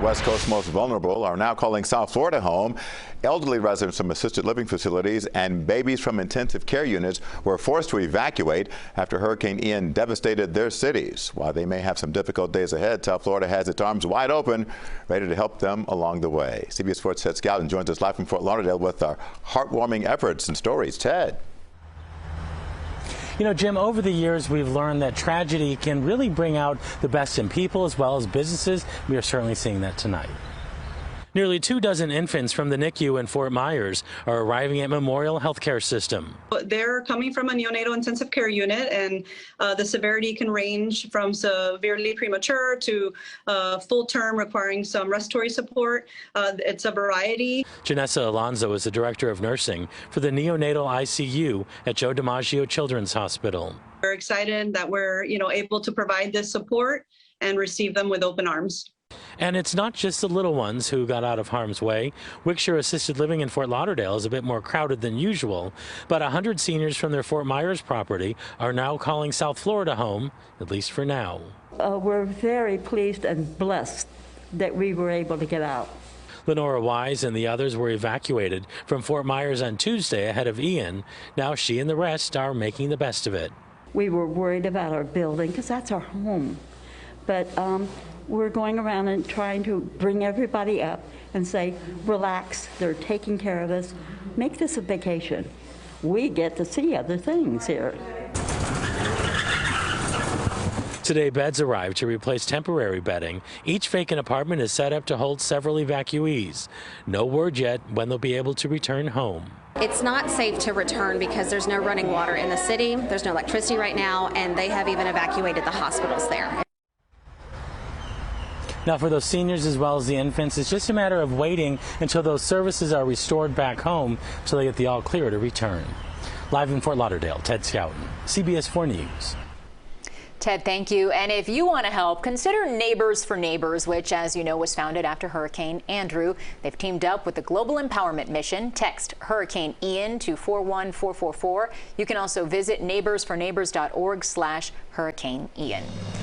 West Coast's most vulnerable are now calling South Florida home. Elderly residents from assisted living facilities and babies from intensive care units were forced to evacuate after Hurricane Ian devastated their cities. While they may have some difficult days ahead, South Florida has its arms wide open, ready to help them along the way. CBS Sports' Ted Scouten joins us live from Fort Lauderdale with our heartwarming efforts and stories. Ted. You know, Jim, over the years, we've learned that tragedy can really bring out the best in people as well as businesses. We are certainly seeing that tonight. Nearly 24 infants from the NICU in Fort Myers are arriving at Memorial Healthcare System. They're coming from a neonatal intensive care unit, and the severity can range from severely premature to full term requiring some respiratory support. It's a variety. Janessa Alonzo is the director of nursing for the neonatal ICU at Joe DiMaggio Children's Hospital. We're excited that we're able to provide this support and receive them with open arms. And it's not just the little ones who got out of harm's way. Wickshire Assisted Living in Fort Lauderdale is a bit more crowded than usual, but 100 seniors from their Fort Myers property are now calling South Florida home, at least for now. We're very pleased and blessed that we were able to get out. Lenora Wise and the others were evacuated from Fort Myers on Tuesday ahead of Ian. Now she and the rest are making the best of it. We were worried about our building because that's our home, but we're going around and trying to bring everybody up and say, relax, they're taking care of us. Make this a vacation. We get to see other things here. Today, beds arrived to replace temporary bedding. Each vacant apartment is set up to hold several evacuees. No word yet when they'll be able to return home. It's not safe to return because there's no running water in the city, there's no electricity right now, and they have even evacuated the hospitals there. Now, for those seniors as well as the infants, it's just a matter of waiting until those services are restored back home so they get the all clear to return. Live in Fort Lauderdale, Ted Scouten, CBS 4 News. Ted, thank you. And if you want to help, consider Neighbors for Neighbors, which, as you know, was founded after Hurricane Andrew. They've teamed up with the Global Empowerment Mission. Text Hurricane Ian to 41444. You can also visit neighborsforneighbors.org/Hurricane Ian.